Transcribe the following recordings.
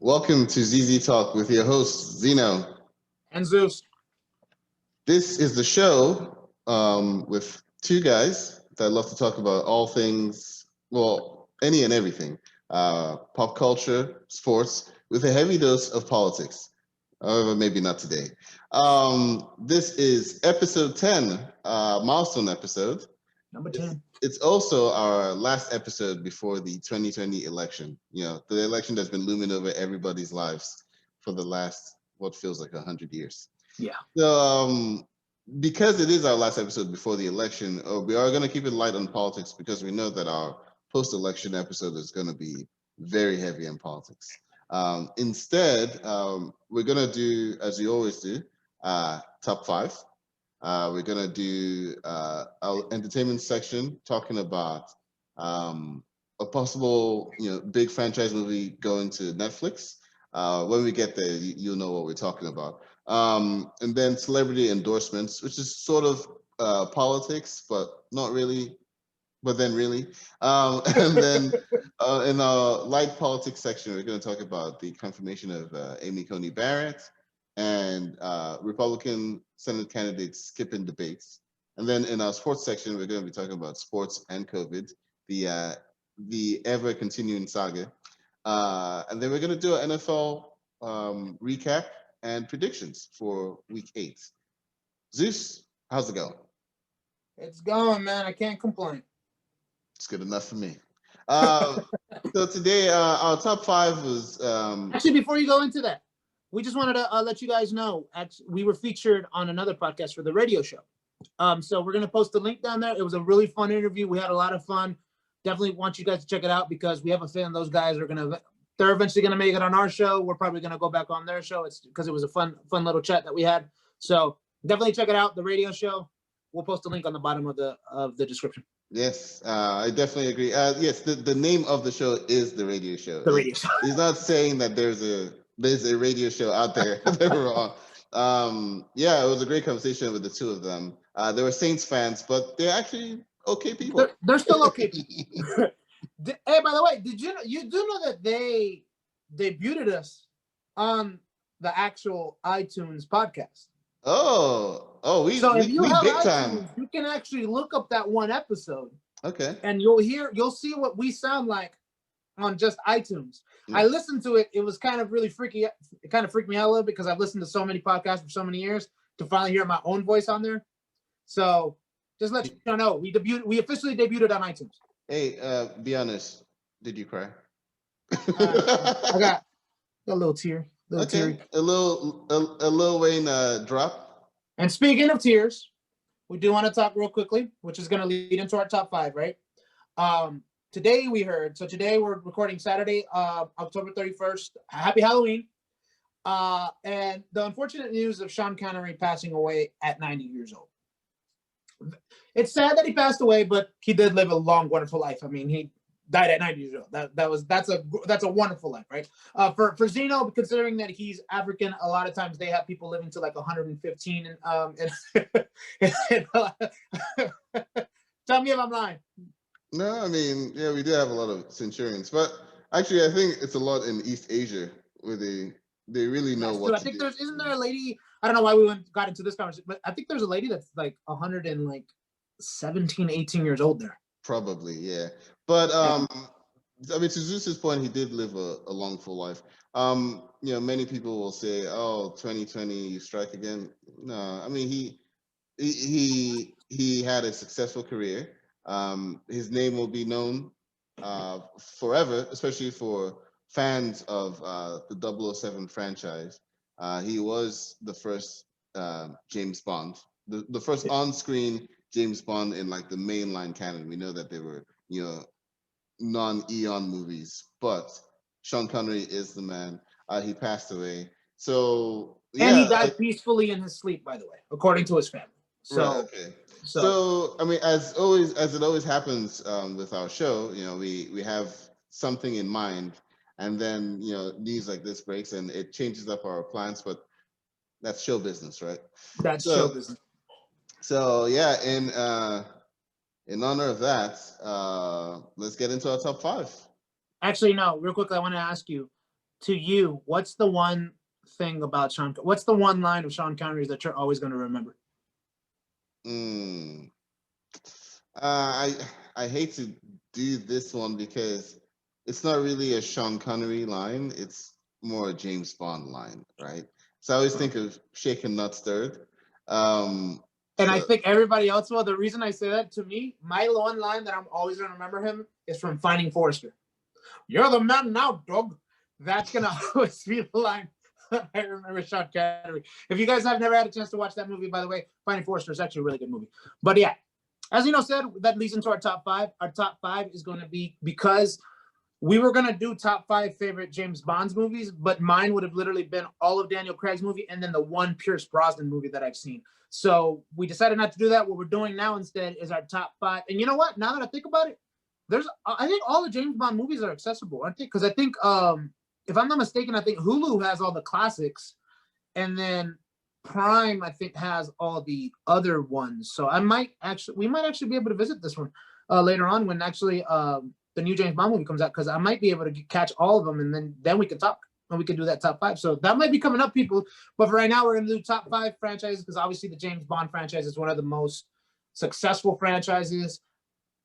Welcome to ZZ Talk with your host, Zino. And Zeus. This is the show with two guys that love to talk about all things, well, any and everything, pop culture, sports, with a heavy dose of politics. However, maybe not today. This is episode 10, milestone episode. Number 10. It's also our last episode before the 2020 election. You know, the election that's been looming over everybody's lives for the last, what feels like 100 years. Yeah. So, because it is our last episode before the election, we are going to keep it light on politics because we know that our post-election episode is going to be very heavy on politics. Instead, we're going to do, as we always do, top five. We're going to do our entertainment section talking about a possible, big franchise movie going to Netflix. When we get there, you'll know what we're talking about. And then celebrity endorsements, which is sort of politics, but not really, but then really. And then in our light politics section, we're going to talk about the confirmation of Amy Coney Barrett and Republican Senate candidates skipping debates. And then in our sports section, we're going to be talking about sports and COVID, the ever continuing saga. And then we're going to do an NFL recap and predictions for week 8. Zeus, how's it going? It's going, man. I can't complain. It's good enough for me. So today, our top 5 was... Actually, before you go into that, we just wanted to let you guys know, we were featured on another podcast for the radio show. So we're going to post the link down there. It was a really fun interview. We had a lot of fun. Definitely want you guys to check it out because we have a feeling those guys they're eventually going to make it on our show. We're probably going to go back on their show. It's because it was a fun little chat that we had. So definitely check it out, the radio show. We'll post a link on the bottom of the description. Yes, I definitely agree. Yes, the name of the show is the radio show. The radio show. He's not saying that there's a radio show out there that we're on. Yeah, it was a great conversation with the two of them. They were Saints fans, but they're actually okay people. They're still okay people. Hey, by the way, did you do know that they debuted us on the actual iTunes podcast? We if you have big iTunes, time. You can actually look up that one episode. Okay. And you'll see what we sound like on just iTunes. Mm. I listened to it. It was kind of really freaky. It kind of freaked me out a little bit because I've listened to so many podcasts for so many years to finally hear my own voice on there. So just let you know, we officially debuted on iTunes. Hey, be honest. Did you cry? I got a little tear. Okay. A little Wayne drop. And speaking of tears, we do want to talk real quickly, which is going to lead into our top 5, right? Today we're recording Saturday, October 31st. Happy Halloween. And the unfortunate news of Sean Connery passing away at 90 years old. It's sad that he passed away, but he did live a long, wonderful life. I mean, he died at 90 years old. That's a wonderful life, right? For Zino, considering that he's African, a lot of times they have people living to like 115. Tell me if I'm lying. No, I mean, yeah, we do have a lot of centurions, but actually, I think it's a lot in East Asia where they really know what. I think isn't there a lady? I don't know why we got into this conversation, but I think there's a lady that's like 117, 18 years old there. Probably, yeah. But I mean, to Zeus's point, he did live a long, full life. Many people will say, "Oh, 2020, you strike again." No, I mean, he had a successful career. His name will be known forever, especially for fans of the 007 franchise. He was the first James Bond, the first on-screen James Bond in like the mainline canon. We know that they were, non-Eon movies, but Sean Connery is the man. He passed away. So yeah, and he died peacefully in his sleep, by the way, according to his family. So, right, okay. So I mean, as it always happens with our show, we have something in mind, and then news like this breaks and it changes up our plans, but that's show business, right? That's show business. So yeah, in honor of that, let's get into our top 5. Actually, no, real quickly, I want to ask you, to you, what's the one thing about Sean? What's the one line of Sean Connery's that you're always going to remember? I I hate to do this one because it's not really a Sean Connery line. It's more a James Bond line, right? So I always think of shaken not stirred. Um, And I so think everybody else will. The reason I say that, to me, my one line that I'm always going to remember him is from Finding Forrester. You're the man now, dog. That's going to always be the line I remember Sean Connery. If you guys have never had a chance to watch that movie, by the way, Finding Forrester is actually a really good movie. But yeah, as you know, said, that leads into our top five. Our top five is going to be, because we were going to do top five favorite James Bond's movies, but mine would have literally been all of Daniel Craig's movie and then the one Pierce Brosnan movie that I've seen. So we decided not to do that. What we're doing now instead is our top five. And you know what? Now that I think about it, I think all the James Bond movies are accessible, aren't they? Because I think, if I'm not mistaken, I think Hulu has all the classics, and then Prime, I think, has all the other ones. So we might actually be able to visit this one later on when actually the new James Bond movie comes out, because I might be able to catch all of them, and then we can talk and we can do that top five. So that might be coming up, people. But for right now, we're going to do top five franchises, because obviously the James Bond franchise is one of the most successful franchises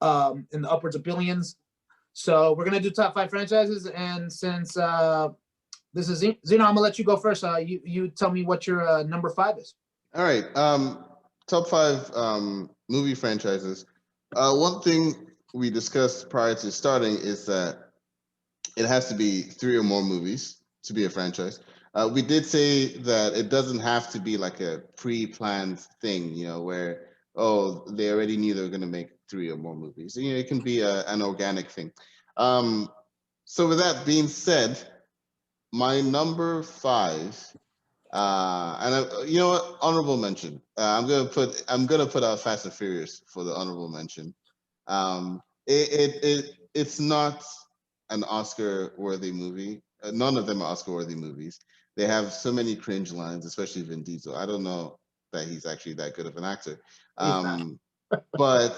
in the upwards of billions. So we're going to do top five franchises. And since this is Zino, I'm going to let you go first. You tell me what your number five is. all right. Top five movie franchises. One thing we discussed prior to starting is that it has to be 3 or more movies to be a franchise. We did say that it doesn't have to be like a pre-planned thing, where they already knew they were going to make 3 or more movies. It can be an organic thing. So with that being said, my number five, you know what? Honorable mention. I'm gonna put out Fast and Furious for the honorable mention. It's not an Oscar-worthy movie. None of them are Oscar-worthy movies. They have so many cringe lines, especially Vin Diesel. I don't know that he's actually that good of an actor. But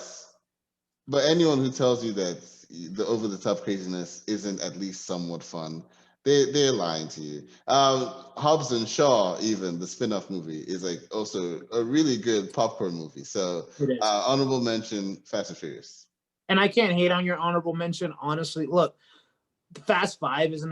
anyone who tells you that the over-the-top craziness isn't at least somewhat fun, they're lying to you. Hobbs and Shaw, even the spin-off movie, is like also a really good popcorn movie. So honorable mention, Fast and Furious. And I can't hate on your honorable mention, honestly. Look, Fast Five is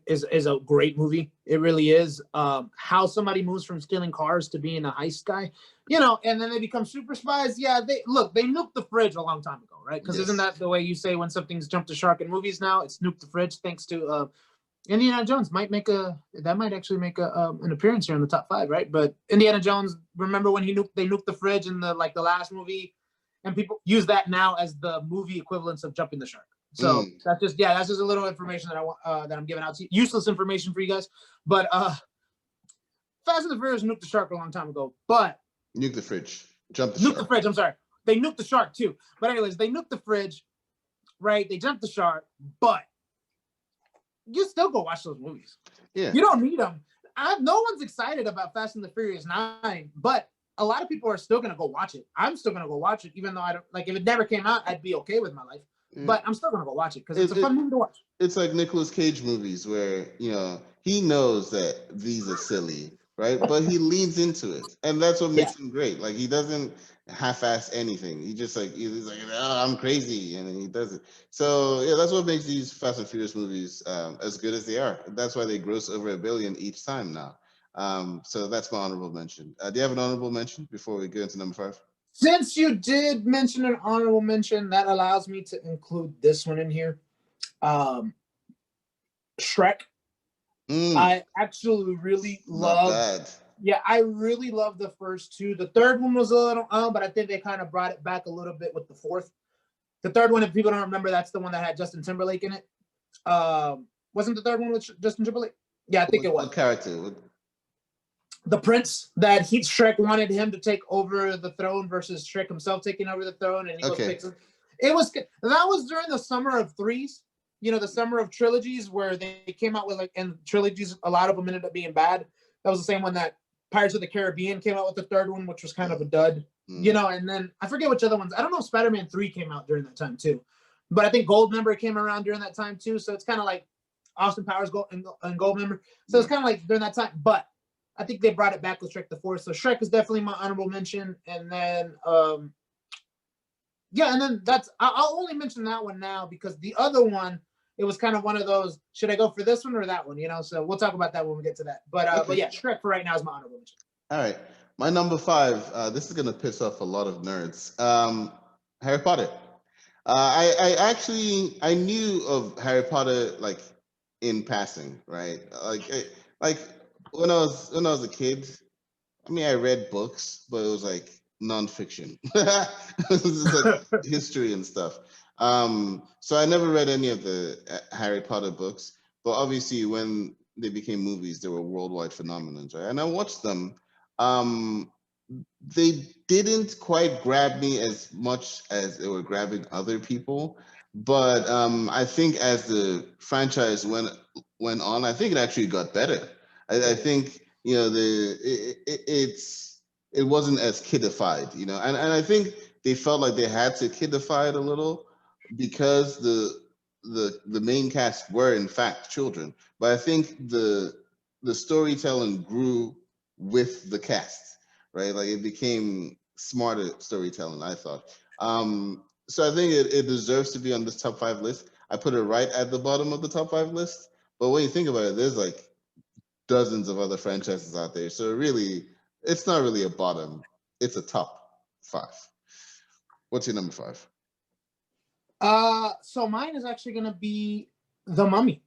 is a great movie. It really is. How somebody moves from stealing cars to being a heist guy, and then they become super spies. Yeah, they nuked the fridge a long time ago, right? Because Isn't that the way you say when something's jumped the shark in movies now? It's nuked the fridge, thanks to Indiana Jones might actually make an appearance here in the top five, right? But Indiana Jones, remember when they nuked the fridge in the last movie, and people use that now as the movie equivalence of jumping the shark. So that's just a little information that I want that I'm giving out to you. Useless information for you guys, but Fast and the Furious nuked the shark a long time ago, but nuke the fridge, jump the shark. The fridge. I'm sorry, they nuked the shark too. But anyways, they nuked the fridge, right? They jumped the shark, but you still go watch those movies. Yeah, you don't need them. No one's excited about Fast and the Furious 9, but a lot of people are still gonna go watch it. I'm still gonna go watch it, even though I don't like. If it never came out, I'd be okay with my life. But I'm still gonna go watch it because it's a fun movie to watch. It's like Nicolas Cage movies where he knows that these are silly, right? But he leans into it, and that's what makes him great. Like he doesn't half-ass anything. He just he's like, oh, I'm crazy, and then he does it. So yeah, that's what makes these Fast and Furious movies as good as they are. That's why they gross over $1 billion each time now. So that's my honorable mention. Do you have an honorable mention before we go into number 5? Since you did mention an honorable mention, that allows me to include this one in here. Shrek. I actually really love. Yeah, I really love the first two. The third one was a little, but I think they kind of brought it back a little bit with the fourth. The third one, if people don't remember, that's the one that had Justin Timberlake in it. Wasn't the third one with Justin Timberlake? Yeah, I think it was. What character? The prince that Shrek wanted him to take over the throne versus Shrek himself taking over the throne, and he goes fix it. That was during the summer of threes, the summer of trilogies where they came out with and trilogies, a lot of them ended up being bad. That was the same one that Pirates of the Caribbean came out with the third one, which was kind of a dud, and then I forget which other ones. I don't know if Spider-Man 3 came out during that time too, but I think Goldmember came around during that time too. So it's kind of like Austin Powers and Goldmember. So it's kind of like during that time. But I think they brought it back with Shrek the Fourth. So Shrek is definitely my honorable mention. And then and then I'll only mention that one now because the other one, it was kind of one of those, should I go for this one or that one? So we'll talk about that when we get to that. But yeah, Shrek for right now is my honorable mention. All right. My number 5, this is going to piss off a lot of nerds. Harry Potter. I knew of Harry Potter like in passing, right? Like when I was a kid, I mean, I read books, but it was like nonfiction. It was just like history and stuff. So I never read any of the Harry Potter books, but obviously when they became movies, they were worldwide phenomenons, right? And I watched them. Um, they didn't quite grab me as much as they were grabbing other people, but I think as the franchise went on, I think it actually got better. I think it wasn't as kidified, and I think they felt like they had to kidify it a little because the main cast were in fact children, but I think the storytelling grew with the cast, right? Like it became smarter storytelling, I thought. So I think it deserves to be on this top 5 list. I put it right at the bottom of the top 5 list, but when you think about it, there's like dozens of other franchises out there. So really, it's not really a bottom. It's a top 5. What's your number 5? So mine is actually gonna be The Mummy.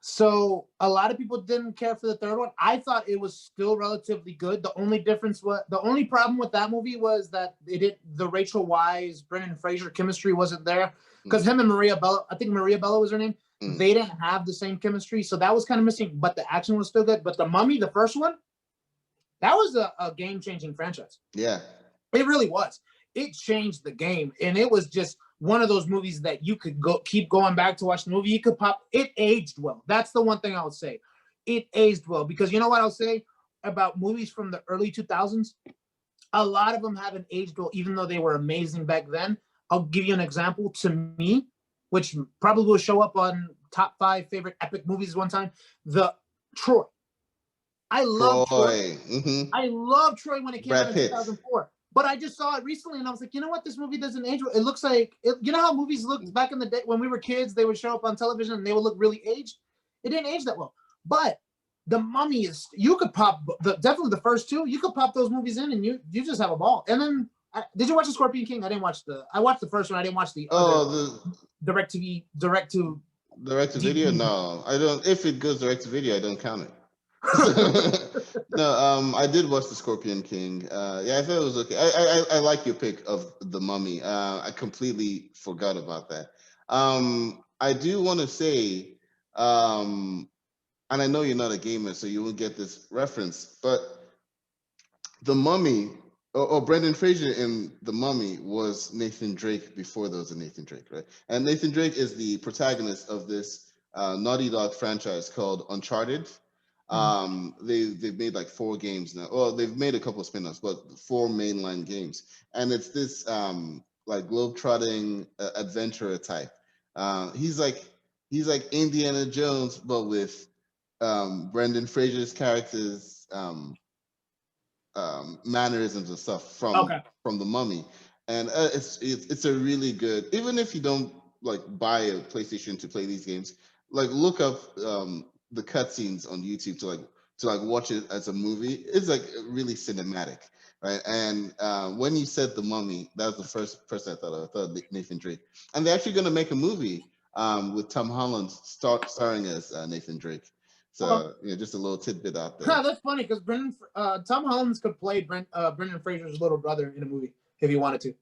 So a lot of people didn't care for the third one. I thought it was still relatively good. The only problem with that movie was that the Rachel Weisz, Brendan Fraser chemistry wasn't there because him and Maria Bella, I think Maria Bella was her name. They didn't have the same chemistry, so that was kind of missing. But the action was still good. But The Mummy, the first one, that was a game-changing franchise. Yeah, it really was. It changed the game, and it was just one of those movies that you could keep going back to watch the movie. You could pop. It aged well. That's the one thing I would say. It aged well because you know what I'll say about movies from the early 2000s. A lot of them haven't aged well, even though they were amazing back then. I'll give you an example. To me, which probably will show up on top 5 favorite epic movies one time. The Troy. I love Troy. Mm-hmm. I love Troy when it came Brad out in Pitt. 2004. But I just saw it recently, and I was like, you know what? This movie doesn't age well. It looks like, you know how movies looked back in the day when we were kids? They would show up on television, and they would look really aged. It didn't age that well. But The Mummy is, you could pop, definitely the first 2, you could pop those movies in, and you just have a ball. And then, did you watch The Scorpion King? I watched the first one. I didn't watch the other direct to video. No, I don't. If it goes direct to video, I don't count it. No, I did watch The Scorpion King. Yeah, I thought it was okay. I like your pick of The Mummy. I completely forgot about that. I do want to say, and I know you're not a gamer, so you won't get this reference, but The Mummy, or Brendan Fraser in The Mummy was Nathan Drake before there was a Nathan Drake, right? And Nathan Drake is the protagonist of this Naughty Dog franchise called Uncharted. They've made like 4 games now. Well, they've made a couple of spin-offs, but 4 mainline games. And it's this like globe-trotting adventurer type. He's like Indiana Jones, but with Brendan Fraser's characters mannerisms and stuff from The Mummy. And it's a really good, even if you don't like buy a PlayStation to play these games, like look up the cutscenes on YouTube to watch it as a movie. It's like really cinematic, right? And when you said The Mummy, that was the first person I thought of. I thought Nathan Drake, and they're actually going to make a movie with Tom Holland starring as Nathan Drake. So just a little tidbit out there. That's funny because Tom Holland could play Brendan Fraser's little brother in a movie if he wanted to,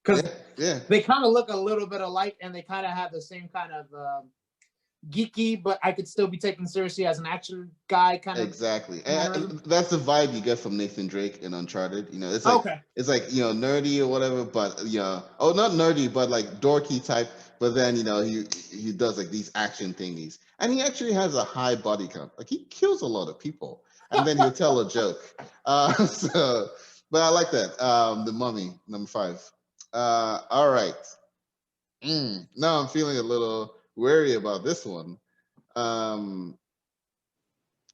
because they kind of look a little bit alike and they kind of have the same kind of geeky, but I could still be taken seriously as an action guy kind of. Exactly. And that's the vibe you get from Nathan Drake in Uncharted. It's like it's like nerdy or whatever, but not nerdy, but like dorky type. But then he does like these action thingies, and he actually has a high body count. Like he kills a lot of people, and then he'll tell a joke. But I like that. The Mummy, number 5. All right. Now I'm feeling a little wary about this one. um,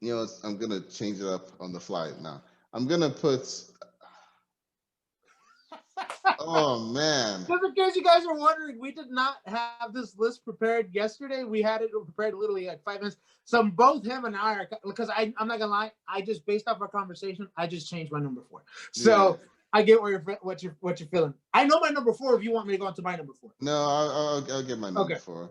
I'm gonna change it up on the fly now. I'm gonna put. Oh man. Just in case you guys are wondering, we did not have this list prepared yesterday. We had it prepared literally like 5 minutes. So both him and I are, because I'm not gonna lie, I just based off our conversation, I just changed my number 4. So Yeah. I get what you're feeling. I know my number 4 if you want me to go into my number 4. No, I'll get my number Okay. 4.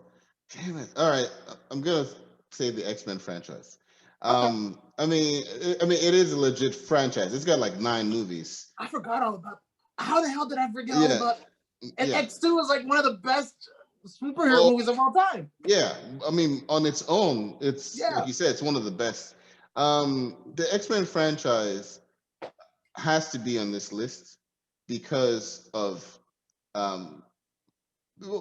Damn it! All right, I'm gonna say the X-Men franchise. Okay. I mean, it is a legit franchise. It's got like 9 movies. I forgot all about. How the hell did I forget all Yeah, about? And yeah. X2 is like one of the best superhero Oh, movies of all time. yeah. I mean, on its own, it's like Yeah. you said, it's one of the best. The X-Men franchise has to be on this list because of um,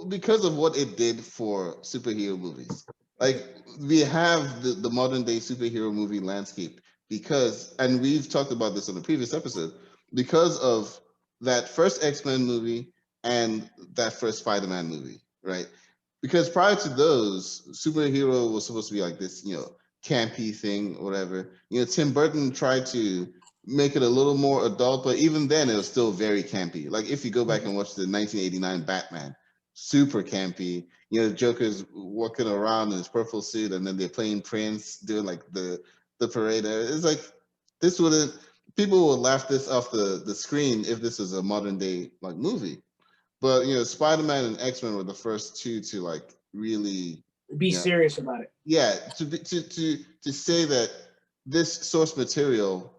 because of what it did for superhero movies. Like we have the modern day superhero movie landscape because, and we've talked about this on the previous episode, because of that first X-Men movie and that first Spider-Man movie, right? Because prior to those, superhero was supposed to be like this, campy thing or whatever. Tim Burton tried to make it a little more adult, but even then it was still very campy. Like if you go back and watch the 1989 Batman, super campy. Joker's walking around in his purple suit, and then they're playing Prince, doing like the parade. It's like this wouldn't people would laugh this off the screen if this was a modern day like movie. But Spider-Man and X-Men were the first two to like really, Be you know, serious about it. yeah, to say that this source material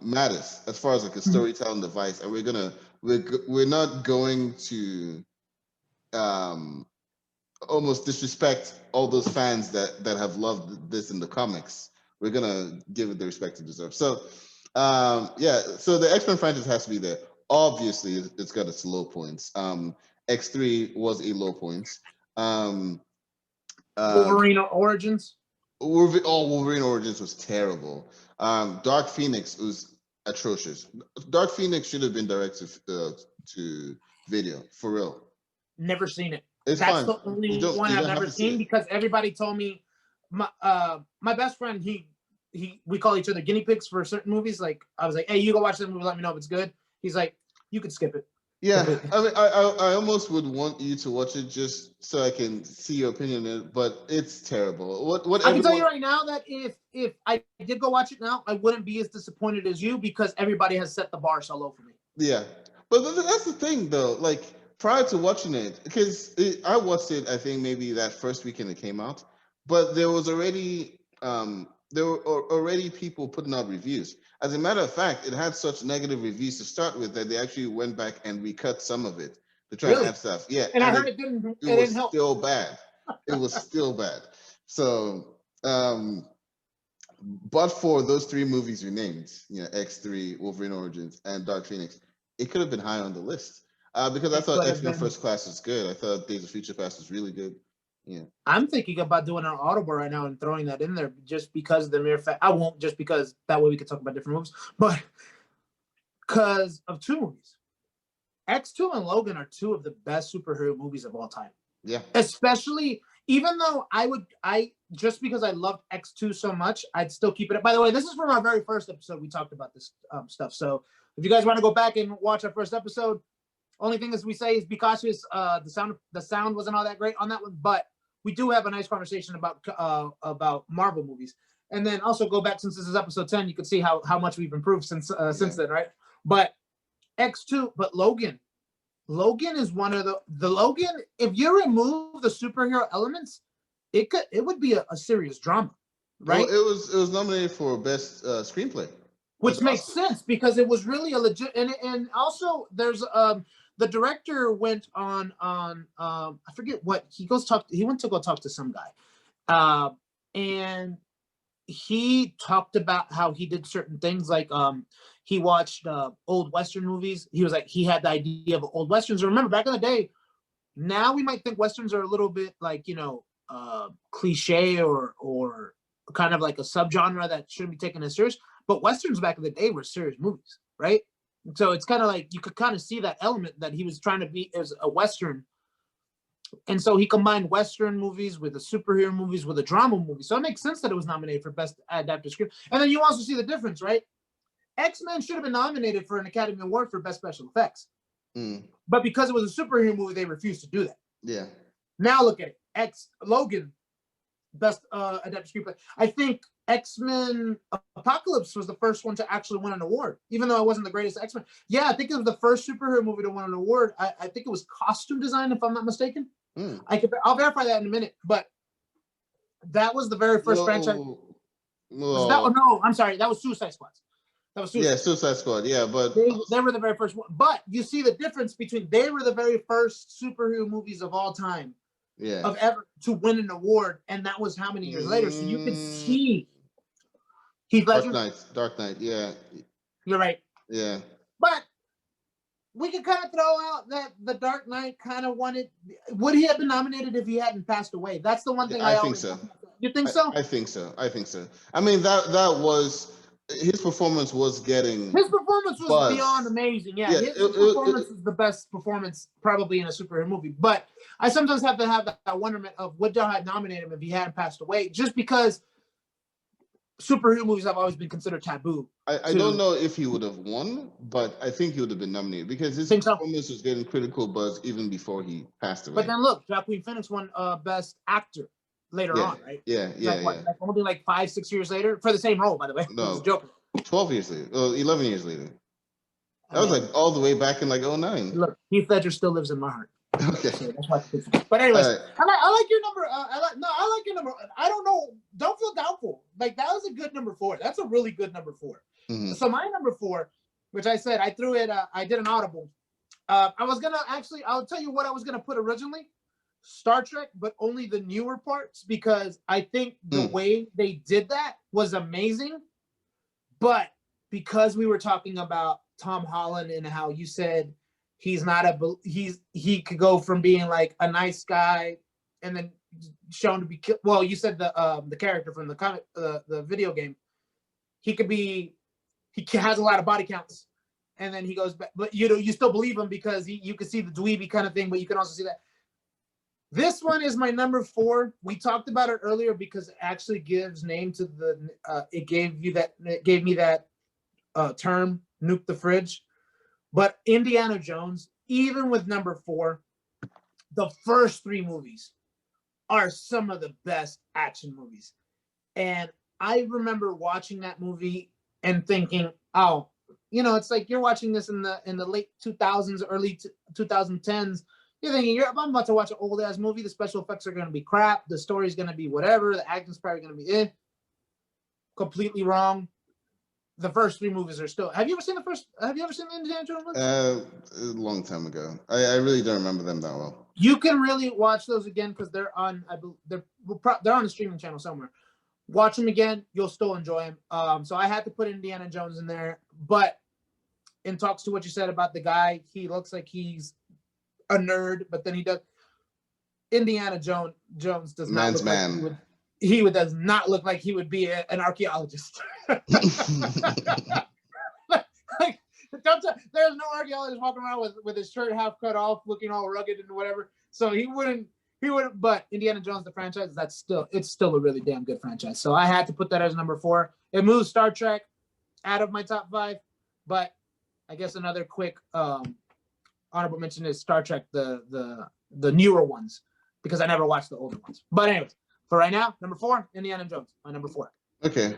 matters as far as like a storytelling device, and we're not going to um almost disrespect all those fans that have loved this in the comics. We're gonna give it the respect it deserves. So yeah, so the X-Men franchise has to be there. Obviously it's got its low points. X3 was a low point. um Wolverine Origins. Wolverine Origins was terrible. Dark Phoenix was atrocious. Dark Phoenix should have been directed to video for real. Never seen it. It's That's fine. the only one You I've don't have never to see seen it. because everybody told me my best friend we call each other guinea pigs for certain movies. Like I was like, hey, you go watch that movie, let me know if it's good. He's like, you could skip it. Yeah, Completely. I mean, I almost would want you to watch it just so I can see your opinion on it, but it's terrible. What I can tell you everyone, right now that if I did go watch it now, I wouldn't be as disappointed as you because everybody has set the bar so low for me. yeah, but that's the thing though. Like prior to watching it, because I watched it, I think maybe that first weekend it came out, but there were already people putting out reviews. As a matter of fact, it had such negative reviews to start with that they actually went back and recut some of it to try and Really? add stuff. Yeah, And I and heard it it was didn't help. still bad. It was still bad. So, but for those 3 movies you named, X3, Wolverine Origins, and Dark Phoenix, it could have been high on the list. Because I It thought could have X-Men been. First Class was good. I thought Days of Future Past was really good. Yeah. I'm thinking about doing an audible right now and throwing that in there just because of the mere fact. I won't just because that way we can talk about different movies, but because of 2 movies. X2 and Logan are 2 of the best superhero movies of all time. Yeah. Especially, even though I just because I loved X2 so much, I'd still keep it. By the way, this is from our very first episode. We talked about this stuff. So if you guys want to go back and watch our first episode, only thing is we say is be cautious. The sound wasn't all that great on that one, but we do have a nice conversation about Marvel movies. And then also go back, since this is episode 10, you can see how much we've improved since then, right? But X2, but Logan is one of the Logan. If you remove the superhero elements, it would be a serious drama, right? Well, it was nominated for best screenplay. Which makes sense because it was really a legit. And also there's the director went on I forget what he went to go talk to some guy, and he talked about how he did certain things like he watched old Western movies. He was like, he had the idea of old Westerns. Remember back in the day, now we might think Westerns are a little bit like, cliche or kind of like a subgenre that shouldn't be taken as serious. But Westerns back in the day were serious movies, right? So it's kind of like you could kind of see that element that he was trying to be as a Western And so he combined Western movies with the superhero movies with a drama movie. So it makes sense that it was nominated for Best Adapted Script. And then you also see the difference, right? X-Men should have been nominated for an Academy Award for Best Special Effects. But because it was a superhero movie, they refused to do that. Yeah. Now look at it. Logan, Best Adapted Screenplay. I think X-Men Apocalypse was the first one to actually win an award, even though it wasn't the greatest X-Men. Yeah, I think it was the first superhero movie to win an award. I think it was costume design, if I'm not mistaken. I'll verify that in a minute, but that was the very first franchise. No, I'm sorry, that was Suicide Squad. Suicide Squad. Yeah, but they were the very first one. But you see the difference between they were the very first superhero movies of all time, of ever to win an award, and that was how many years later. So you could see Heath Ledger. Dark Knight. Yeah, you're right. Yeah, but we could kind of throw out that the Dark Knight kind of won it. Would he have been nominated if he hadn't passed away? That's the one thing I think so. You think so? I think so. I mean, that was. His performance was beyond amazing. Yeah, his performance is the best performance probably in a superhero movie. But I sometimes have to have that wonderment of would y'all have nominated him if he hadn't passed away, just because superhero movies have always been considered taboo. I don't know if he would have won, but I think he would have been nominated because his performance was getting critical buzz even before he passed away. But then look, Joaquin Phoenix won Best Actor later on, right? Like only like 5-6 years later for the same role, by the way. No, 12 years later. 11 years later. That was like all the way back in like 2009. Look, Heath Ledger still lives in my heart. Okay. So that's why. But anyways, right. I like your number. I like your number. I don't know. Don't feel doubtful. Like that was a good number 4. That's a really good number 4. So my number 4, which I said I threw it. I did an audible. I was gonna I'll tell you what I was gonna put originally. Star Trek, but only the newer parts, because I think the way they did that was amazing. But because we were talking about Tom Holland and how you said he could go from being like a nice guy and then shown to be well, you said the character from the comic, the video game, he has a lot of body counts, and then he goes back, but you still believe him because you can see the dweeby kind of thing, but you can also see that. This one is my number 4. We talked about it earlier because it actually gives name to the. It gave me that term, nuke the fridge. But Indiana Jones, even with number 4, the first 3 movies are some of the best action movies. And I remember watching that movie and thinking, oh, it's like you're watching this in the late 2000s, early 2010s. You're thinking, I'm about to watch an old ass movie. The special effects are going to be crap. The story's going to be whatever. The acting's probably going to be completely wrong. The first 3 movies are still. Have you ever seen the Indiana Jones movies? A long time ago. I really don't remember them that well. You can really watch those again because they're on. They're on a streaming channel somewhere. Watch them again. You'll still enjoy them. So I had to put Indiana Jones in there, but in talks to what you said about the guy, he looks like he's a nerd, but then he does. Indiana Jones does not look like he does not look like he would be an archaeologist. There's no archaeologist walking around with his shirt half cut off, looking all rugged and whatever. So he wouldn't. But Indiana Jones, the franchise, it's still a really damn good franchise. So I had to put that as number 4. It moves Star Trek out of my top 5, but I guess another quick honorable mention is Star Trek, the newer ones, because I never watched the older ones. But anyways, for right now, number 4, Indiana Jones, my number 4. Okay.